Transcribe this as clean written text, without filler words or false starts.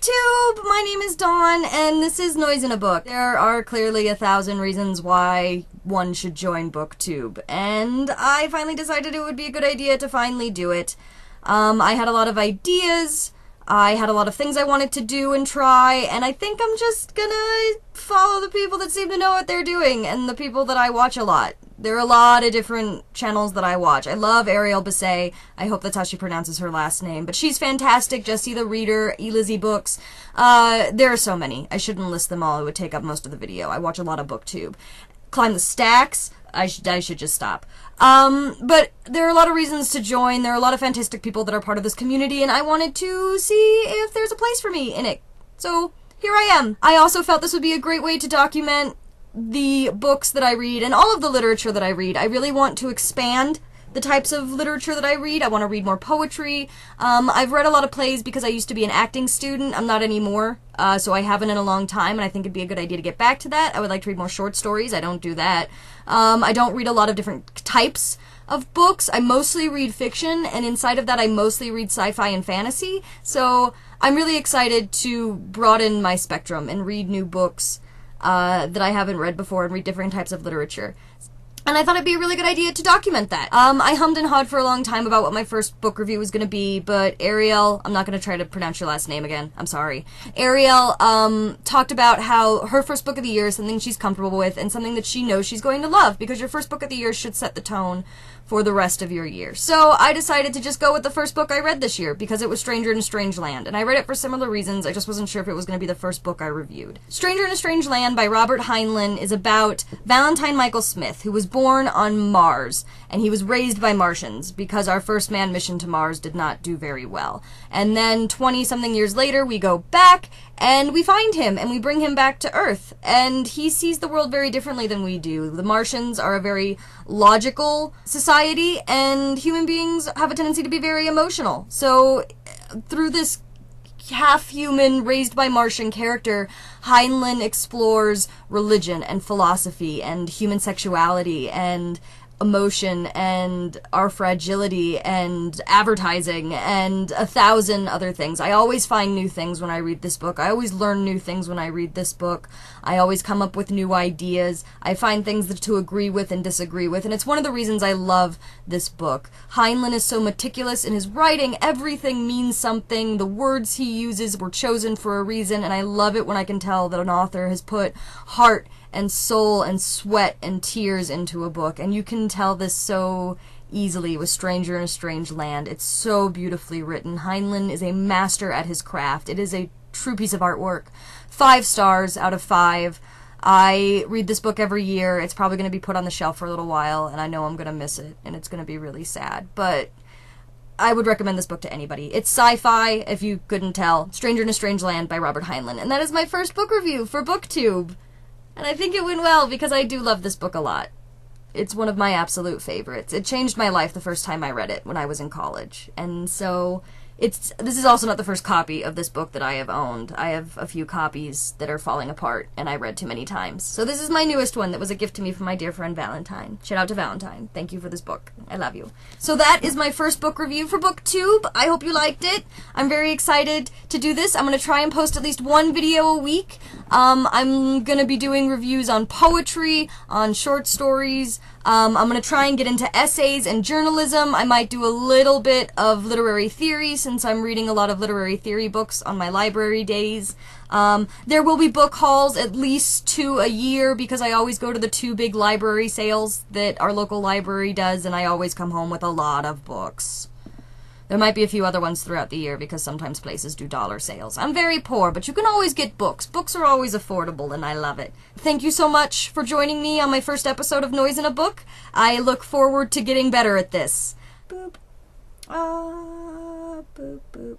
BookTube! My name is Dawn, and this is Noise in a Book. There are clearly 1,000 reasons why one should join BookTube, and I finally decided it would be a good idea to finally do it. I had a lot of ideas, I had a lot of things I wanted to do and try, and I think I'm just gonna follow the people that seem to know what they're doing, and the people that I watch a lot. There are a lot of different channels that I watch. I love Ariel Basset. I hope that's how she pronounces her last name. But she's fantastic. Jessie the Reader, Elizzy Books. There are so many. I shouldn't list them all. It would take up most of the video. I watch a lot of BookTube. Climb the Stacks. I should just stop. But there are a lot of reasons to join. There are a lot of fantastic people that are part of this community, and I wanted to see if there's a place for me in it. So here I am. I also felt this would be a great way to document the books that I read and all of the literature that I read. I really want to expand the types of literature that I read. I want to read more poetry. I've read a lot of plays because I used to be an acting student. I'm not anymore, so I haven't in a long time, and I think it'd be a good idea to get back to that. I would like to read more short stories. I don't do that. I don't read a lot of different types of books. I mostly read fiction, and inside of that I mostly read sci-fi and fantasy. So I'm really excited to broaden my spectrum and read new books that I haven't read before and read different types of literature. And I thought it'd be a really good idea to document that. I hummed and hawed for a long time about what my first book review was going to be, but Ariel, I'm not going to try to pronounce your last name again, I'm sorry. Ariel talked about how her first book of the year is something she's comfortable with and something that she knows she's going to love, because your first book of the year should set the tone for the rest of your year. So I decided to just go with the first book I read this year, because it was Stranger in a Strange Land, and I read it for similar reasons. I just wasn't sure if it was going to be the first book I reviewed. Stranger in a Strange Land by Robert Heinlein is about Valentine Michael Smith, who was born on Mars, and he was raised by Martians, because our first manned mission to Mars did not do very well. And then 20-something years later, we go back, and we find him, and we bring him back to Earth, and he sees the world very differently than we do. The Martians are a very logical society, and human beings have a tendency to be very emotional. So, through this half-human, raised-by-Martian character, Heinlein explores religion and philosophy and human sexuality and emotion and our fragility and advertising and 1,000 other things. I always find new things when I read this book. I always learn new things when I read this book. I always come up with new ideas. I find things to agree with and disagree with, and it's one of the reasons I love this book. Heinlein is so meticulous in his writing. Everything means something. The words he uses were chosen for a reason, and I love it when I can tell that an author has put heart and soul and sweat and tears into a book, and you can tell this so easily with Stranger in a Strange Land. It's so beautifully written. Heinlein is a master at his craft. It is a true piece of artwork. 5 stars out of 5. I read this book every year. It's probably going to be put on the shelf for a little while, and I know I'm going to miss it, and it's going to be really sad, but I would recommend this book to anybody. It's sci-fi, if you couldn't tell. Stranger in a Strange Land by Robert Heinlein, and that is my first book review for BookTube. And I think it went well, because I do love this book a lot. It's one of my absolute favorites. It changed my life the first time I read it when I was in college. And so this is also not the first copy of this book that I have owned. I have a few copies that are falling apart and I read too many times. So this is my newest one that was a gift to me from my dear friend Valentine. Shout out to Valentine. Thank you for this book. I love you. So that is my first book review for BookTube. I hope you liked it. I'm very excited to do this. I'm going to try and post at least one video a week. I'm going to be doing reviews on poetry, on short stories. I'm going to try and get into essays and journalism. I might do a little bit of literary theory, since I'm reading a lot of literary theory books on my library days. There will be book hauls, at least 2 a year, because I always go to the 2 big library sales that our local library does, and I always come home with a lot of books. There might be a few other ones throughout the year, because sometimes places do dollar sales. I'm very poor, but you can always get books. Books are always affordable, and I love it. Thank you so much for joining me on my first episode of Noise in a Book. I look forward to getting better at this. Boop. Ah, boop, boop.